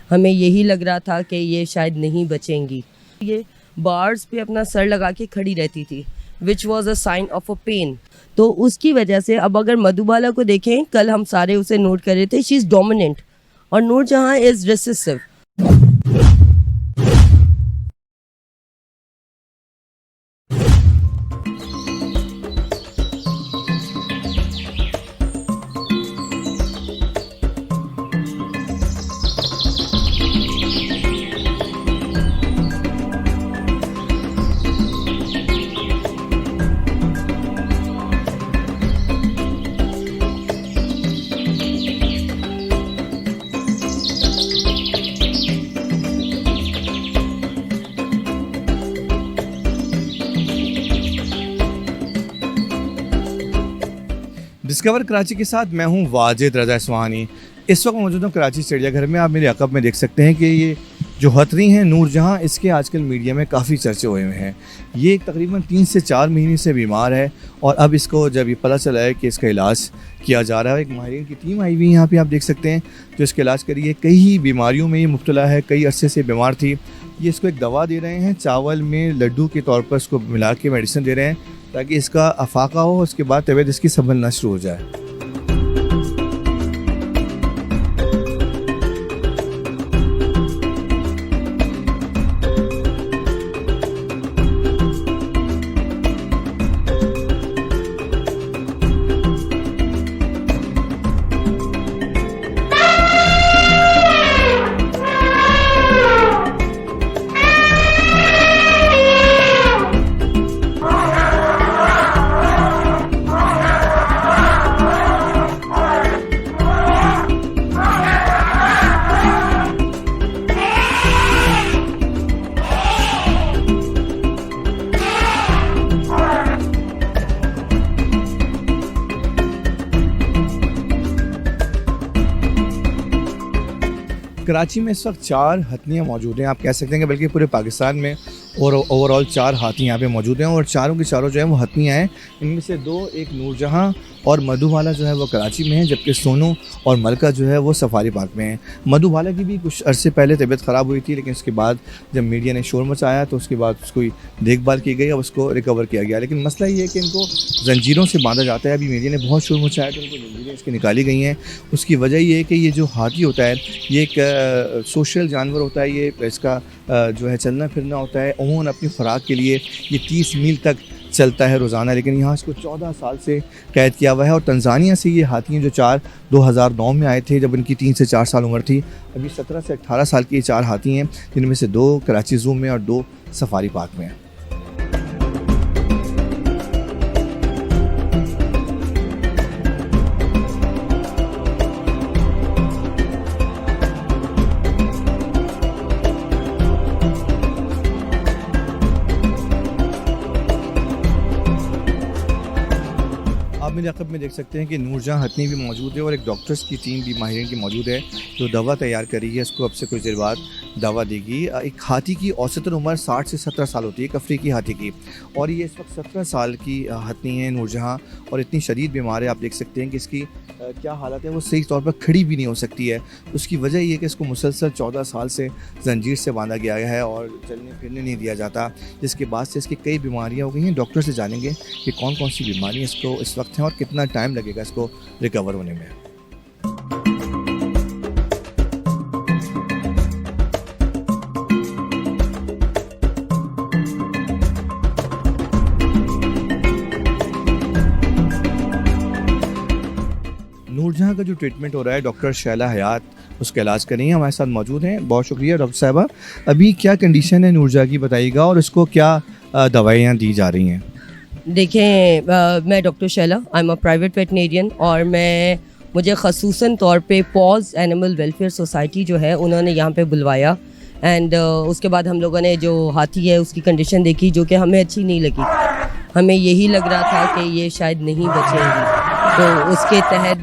हमें यही लग रहा था कि ये शायद नहीं बचेंगी। ये बार्स पे अपना सर लगा के खड़ी रहती थी, which was a sign of a pain. तो उसकी वजह से अब अगर मधुबाला को देखें, कल हम सारे उसे नोट कर रहे थे, शी इज़ डोमिनेंट और Noorjahan is recessive. Discover Karachi के साथ मैं हूं वाजिद रज़ा सुहानी। इस वक्त मौजूद हूं कराची चिड़ियाघर में। आप मेरे अक़ब में देख सकते हैं कि ये जो हथनी है नूरजहां, इसके आजकल मीडिया में काफ़ी चर्चे हुए हैं। ये तकरीबन 3 से 4 महीने से बीमार है और अब इसको जब ये पता चला है कि इसका इलाज किया जा रहा है, एक माहिरीन की टीम आई हुई है यहाँ पे, आप देख सकते हैं, जो इसका इलाज करी है। कई बीमारियों में ये मुब्तला है, कई अरसे से बीमार थी। ये इसको एक दवा दे रहे हैं, चावल में लड्डू के तौर पर इसको मिला के मेडिसिन दे रहे हैं ताकि इसका अफाका हो, उसके बाद तबीयत इसकी संभलना शुरू हो जाए। कराची में इस वक्त 4 हथनियाँ मौजूद हैं, आप कह सकते हैं कि बल्कि पूरे पाकिस्तान में और ओवरऑल 4 हाथी यहाँ पे मौजूद हैं और चारों की चारों जो है वो हथनियाँ हैं। इनमें से 2, एक नूरजहां और मधुबाला जो है वो कराची में है, जबकि सोनू और मलका जो है वो सफारी पार्क में है। मधुबाला की भी कुछ अरसे पहले तबीयत ख़राब हुई थी, लेकिन उसके बाद जब मीडिया ने शोर मचाया तो उसके बाद उसको देखभाल की गई और उसको रिकवर किया गया। लेकिन मसला ये है कि इनको जंजीरों से बांधा जाता है। अभी मीडिया ने बहुत शोर मचाया तो इनको जंजीरें इसकी निकाली गई हैं। उसकी वजह ये है कि ये जो हाथी होता है ये एक सोशल जानवर होता है। ये इसका जो है चलना फिरना होता है। उन्होंने अपनी खुराक के लिए ये 30 मील तक चलता है रोज़ाना, लेकिन यहाँ इसको 14 साल से कैद किया हुआ है। और तंजानिया से ये हाथी जो 4 2009 में आए थे, जब इनकी 3 से 4 साल उम्र थी। अभी 17 से 18 साल की ये 4 हाथी हैं, जिनमें से 2 कराची ज़ू में और 2 सफारी पार्क में हैं। आप मेरे अक़ब में देख सकते हैं कि नूरजहां हथनी भी मौजूद है और एक डॉक्टर्स की टीम भी माहिरीन की मौजूद है जो दवा तैयार करी है। इसको अब से कुछ देर बाद दवा देगी। एक हाथी की औसतन उम्र 60 से 17 साल होती है, एक अफ्रीकी हाथी की, और ये इस वक्त 17 साल की हथनी है नूरजहां और इतनी शदीद बीमार है। आप देख सकते हैं कि इसकी क्या हालत है, वो सही तौर पर खड़ी भी नहीं हो सकती है। उसकी वजह ये है कि इसको मुसलसल 14 साल से जंजीर से बांधा गया है और चलने फिरने नहीं दिया जाता, जिसके बाद से इसकी कई बीमारियाँ हो गई हैं। डॉक्टर से जानेंगे कि कौन कौन सी बीमारियाँ इसको इस वक्त हैं और कितना टाइम लगेगा इसको रिकवर होने में। नूरजहां का जो ट्रीटमेंट हो रहा है, डॉक्टर शैला हयात उसका इलाज कर रही हैं, हमारे साथ मौजूद हैं। बहुत शुक्रिया डॉक्टर साहबा। अभी क्या कंडीशन है नूरजहां की बताइएगा और इसको क्या दवाइयाँ दी जा रही हैं? देखें, मैं doctor Shaila, I am a private veterinarian और मुझे ख़ुसूसन तौर पे पॉज एनिमल वेलफेयर सोसाइटी जो है उन्होंने यहाँ पे बुलवाया एंड उसके बाद हम लोगों ने जो हाथी है उसकी कंडीशन देखी जो कि हमें अच्छी नहीं लगी। हमें यही लग रहा था कि ये शायद नहीं बचेंगी, तो उसके तहत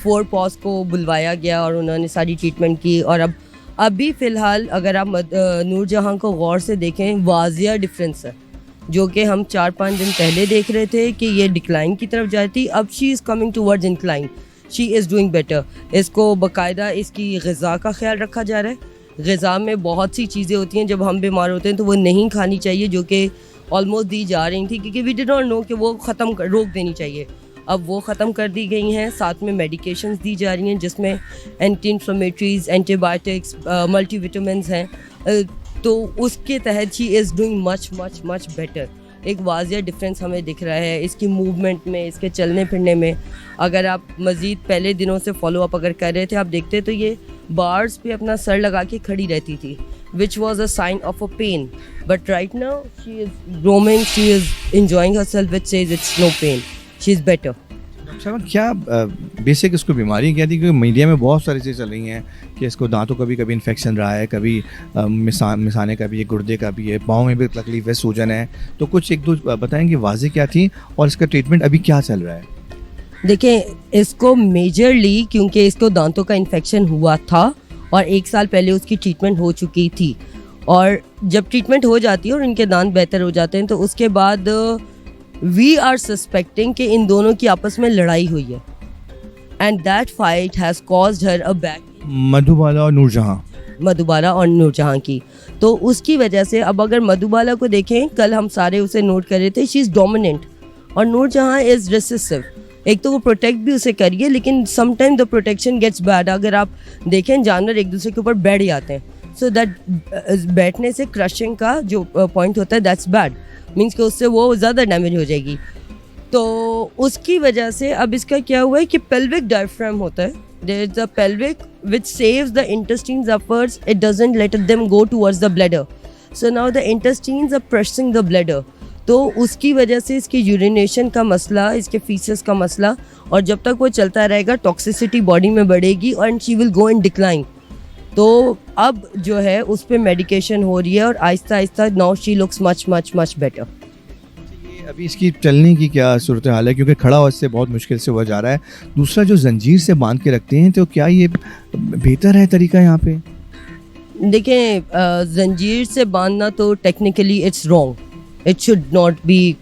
4 पॉज को बुलवाया गया और उन्होंने सारी ट्रीटमेंट की। और अभी फ़िलहाल अगर आप नूरजहां को गौर से देखें, वाजिया डिफरेंस है, जो कि हम 4-5 दिन पहले देख रहे थे कि ये डिक्लाइन की तरफ जाती, अब she is coming towards incline. She is doing better. इसको बाकायदा इसकी ग़िज़ा का ख्याल रखा जा रहा है। ग़िज़ा में बहुत सी चीज़ें होती हैं जब हम बीमार होते हैं तो वो नहीं खानी चाहिए, जो कि ऑलमोस्ट दी जा रही थी, क्योंकि वी डिड नॉट नो कि वो रोक देनी चाहिए। अब वो ख़त्म कर दी गई हैं। साथ में मेडिकेशंस दी जा रही हैं जिसमें एंटी इन्फ्लेमेटरीज़, एंटीबायोटिक्स, मल्टीविटामिन्स हैं। तो उसके तहत she is doing much much much better. एक वाज़िया डिफरेंस हमें दिख रहा है इसकी मूवमेंट में, इसके चलने फिरने में। अगर आप मज़ीद पहले दिनों से फॉलो अप अगर कर रहे थे, आप देखते तो ये बार्स पे अपना सर लगा के खड़ी रहती थी, which was a sign of a pain. But right now she is roaming, she is enjoying herself, which says it's no pain. She is better. अच्छा, क्या बेसिक इसको बीमारी क्या थी? क्योंकि मीडिया में बहुत सारी चीज़ें चल रही हैं कि इसको दांतों का भी कभी इन्फेक्शन रहा है, कभी मिसाने का भी है, गुर्दे का भी है, पाँव में भी तकलीफ है, सूजन है। तो कुछ एक दो बताएंगे वाज़ेह क्या थी और इसका ट्रीटमेंट अभी क्या चल रहा है? देखें, इसको मेजरली क्योंकि इसको दांतों का इन्फेक्शन हुआ था और 1 साल पहले उसकी ट्रीटमेंट हो चुकी थी, और जब ट्रीटमेंट हो जाती है और इनके दांत बेहतर हो जाते हैं तो उसके बाद वी आर सस्पेक्टिंग कि इन दोनों की आपस में लड़ाई हुई है, and that fight has caused her a back. Madhubala और नूरजहां, मधुबाला और नूरजहां की, तो उसकी वजह से अब अगर मधुबाला को देखें, कल हम सारे उसे नोट कर रहे थे, शी इज़ डोमिनेंट, और नूरजहां इज़ रिसेसिव। एक तो वो प्रोटेक्ट भी उसे करिए, लेकिन sometime the protection gets bad. अगर आप देखें, जानवर एक दूसरे के ऊपर बैठ जाते हैं, सो दैट बैठने से क्रशिंग का जो पॉइंट होता है दैट्स बैड, मीन्स कि उससे वो ज़्यादा डैमेज हो जाएगी। तो उसकी वजह से अब इसका क्या हुआ है कि पेल्विक डायफ्राम होता है, there is the pelvic which saves the intestines upwards, it doesn't let them go towards the bladder, so now the intestines are pressing the bladder. तो उसकी वजह से इसकी यूरिनेशन का मसला, इसके फीसेस का मसला, और जब तक वो चलता रहेगा टॉक्सिसिटी बॉडी में बढ़ेगी and she will go in decline. तो अब जो है उस पर मेडिकेशन हो रही है और Aahista Aahista now she looks much much much better. अभी इसकी चलने की क्या सूरत हाल है? क्योंकि खड़ा इससे बहुत मुश्किल से हुआ जा रहा है। दूसरा, जो जंजीर से बांध के रखते हैं, तो क्या ये बेहतर है तरीका यहाँ पे? देखें, जंजीर से बांधना तो technically it's wrong, it should not be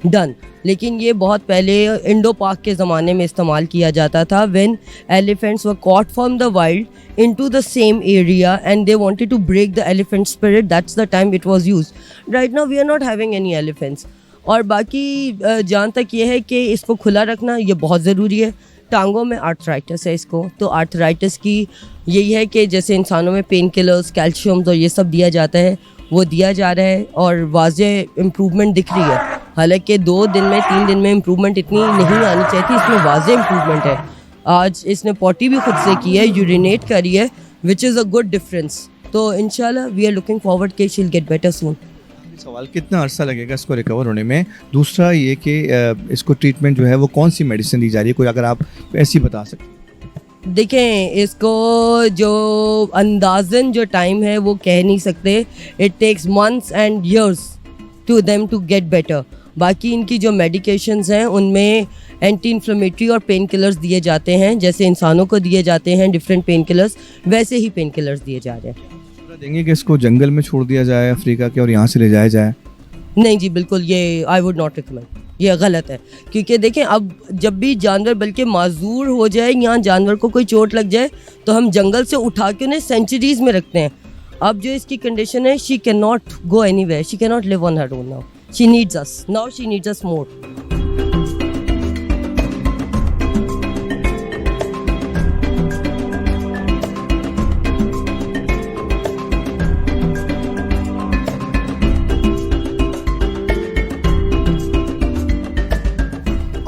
done, लेकिन ये बहुत पहले इंडो पाक के ज़माने में इस्तेमाल किया जाता था, when elephants were caught from the wild into the same area and they wanted to break the elephant spirit, that's the time it was used. Right now we are not having any elephants. और बाकी जहाँ तक ये है कि इसको खुला रखना ये बहुत ज़रूरी है। टांगों में आर्थराइटिस है इसको, तो आर्थराइटिस की यही है कि जैसे इंसानों में पेन किलर्स, कैल्शियम्स और ये सब दिया जाता है, वो दिया जा रहा है और वाज़ेह इम्प्रूवमेंट दिख रही है। हालांकि 2 दिन में 3 दिन में इम्प्रूवमेंट इतनी नहीं आनी चाहिए थी, इसमें वाज़ेह इम्प्रूवमेंट है। आज इसने पॉटी भी खुद से की है, यूरिनेट करी है, which is a good difference. तो इंशाल्लाह वी आर लुकिंग फॉरवर्ड कि शी विल गेट बेटर सून। सवाल, कितना अरसा लगेगा इसको रिकवर होने में? दूसरा ये कि इसको ट्रीटमेंट जो है वो कौन सी मेडिसिन दी जा रही है, कोई अगर आप ऐसी बता सकते? देखें, इसको जो अंदाज़न जो टाइम है वो कह नहीं सकते, it takes months and years to them to get better. बाकी इनकी जो मेडिकेशंस हैं उनमें एंटी इन्फ्लेमेटरी और पेन किलर्स दिए जाते हैं, जैसे इंसानों को दिए जाते हैं डिफरेंट पेन किलर्स, वैसे ही पेन किलर्स दिए जा रहे हैं। देंगे कि इसको जंगल में छोड़ दिया जाए अफ्रीका के और यहाँ से ले जाया जाए? नहीं जी, बिल्कुल, ये आई वुड नॉट रिकमेंड, ये गलत है। क्योंकि देखें, अब जब भी जानवर बल्कि माजूर हो जाए, यहाँ जानवर को कोई चोट लग जाए, तो हम जंगल से उठा के उन्हें सेंचुरीज में रखते हैं। अब जो इसकी कंडीशन है, she can not go anywhere, she can not live on her own now, she needs us now, she needs us more.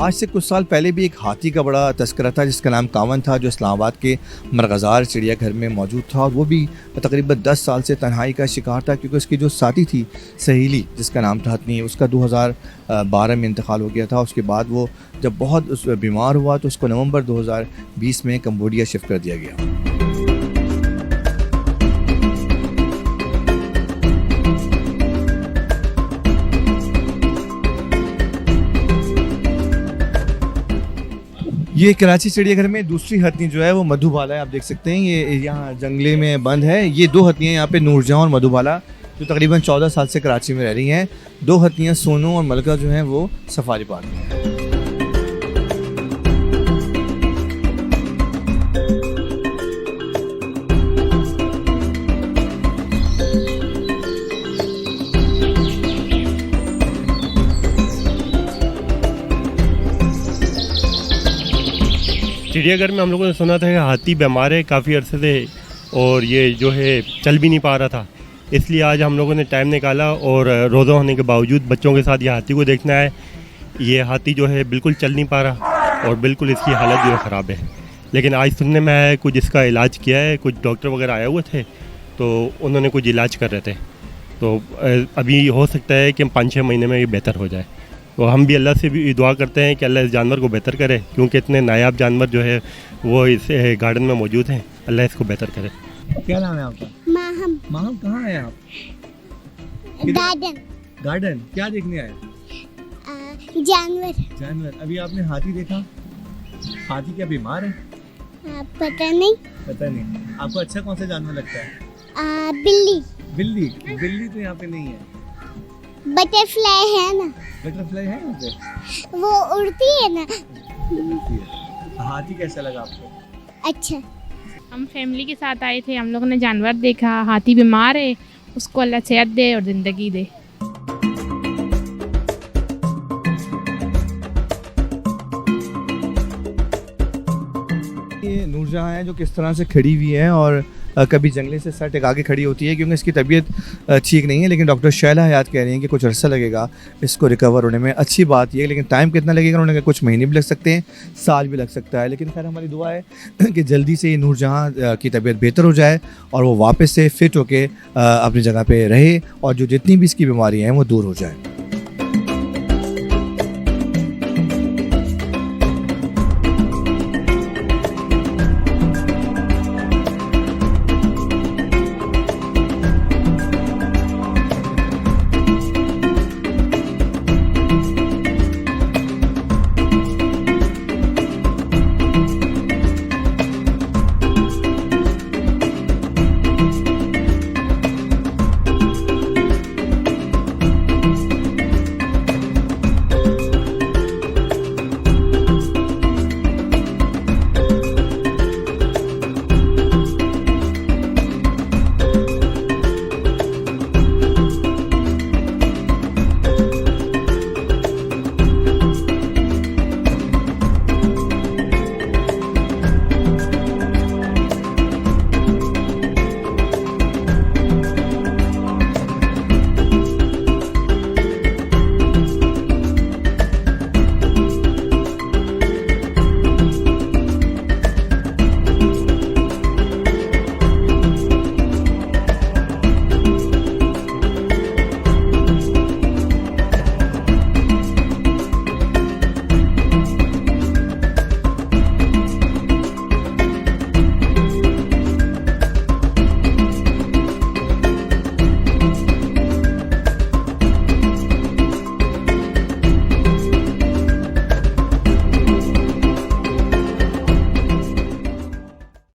आज से कुछ साल पहले भी एक हाथी का बड़ा तस्करा था जिसका नाम कावन था, जो इस्लामाबाद के मरगज़ार चिड़ियाघर में मौजूद था, और वो भी तकरीबन 10 साल से तन्हाई का शिकार था, क्योंकि उसकी जो साथी थी सहेली, जिसका नाम था हथनी, उसका 2012 में इंतकाल हो गया था। उसके बाद वो जब बहुत बीमार हुआ तो उसको नवंबर 2020 में कम्बोडिया शिफ्ट कर दिया गया। ये कराची चिड़ियाघर में दूसरी हथनी जो है वो मधुबाला है, आप देख सकते हैं, ये यहाँ जंगले में बंद है। ये 2 हथनियाँ यहाँ पे नूरजहां और मधुबाला, जो तकरीबन 14 साल से कराची में रह रही हैं। 2 हथनियाँ सोनू और मलका जो हैं वो सफारी पार्क में हैं। चिड़ियाघर में हम लोगों ने सुना था कि हाथी बीमार है काफ़ी अरसे से और ये जो है चल भी नहीं पा रहा था, इसलिए आज हम लोगों ने टाइम निकाला और रोज़ा होने के बावजूद बच्चों के साथ ये हाथी को देखना है। ये हाथी जो है बिल्कुल चल नहीं पा रहा और बिल्कुल इसकी हालत जो है ख़राब है, लेकिन आज सुनने में आया है कुछ इसका इलाज किया है, कुछ डॉक्टर वगैरह आए हुए थे तो उन्होंने कुछ इलाज कर रहे थे, तो अभी हो सकता है कि 5-6 महीने में ये बेहतर हो जाए। तो हम भी अल्लाह से भी दुआ करते हैं कि अल्लाह इस जानवर को बेहतर करे, क्योंकि इतने नायाब जानवर जो है वो इस गार्डन में मौजूद हैं, अल्लाह इसको बेहतर करे। क्या नाम है आपका? माहम। माहम, कहाँ आए आप? गार्डन। गार्डन क्या देखने आए? जानवर। जानवर। अभी आपने हाथी देखा? हाथी क्या बीमार है? पता नहीं। पता नहीं। आपको अच्छा कौन सा जानवर लगता है? बिल्ली। बिल्ली। बिल्ली तो यहाँ पे नहीं है। बटरफ्लाई है ना, बटरफ्लाई है यहाँ पे? वो उड़ती है ना। हाथी कैसा लगा आपको? अच्छा। हम फैमिली के साथ आए थे, हम लोगों ने जानवर देखा। हाथी बीमार है, उसको अल्लाह सेहत दे और ज़िंदगी दे। ये नूरजहां है जो किस तरह से खड़ी हुई है और कभी जंगले से सर टिका के खड़ी होती है क्योंकि इसकी तबीयत ठीक नहीं है, लेकिन डॉक्टर शैला हयात कह रही हैं कि कुछ अरसा लगेगा इसको रिकवर होने में। अच्छी बात यह है, लेकिन टाइम कितना लगेगा उन्होंने कहा कुछ महीने भी लग सकते हैं, साल भी लग सकता है, लेकिन खैर हमारी दुआ है कि जल्दी से ये नूरजहां की तबीयत बेहतर हो जाए और वो वापस से फिट होकर अपनी जगह पर रहे और जो जितनी भी इसकी बीमारियाँ हैं वो दूर हो जाए।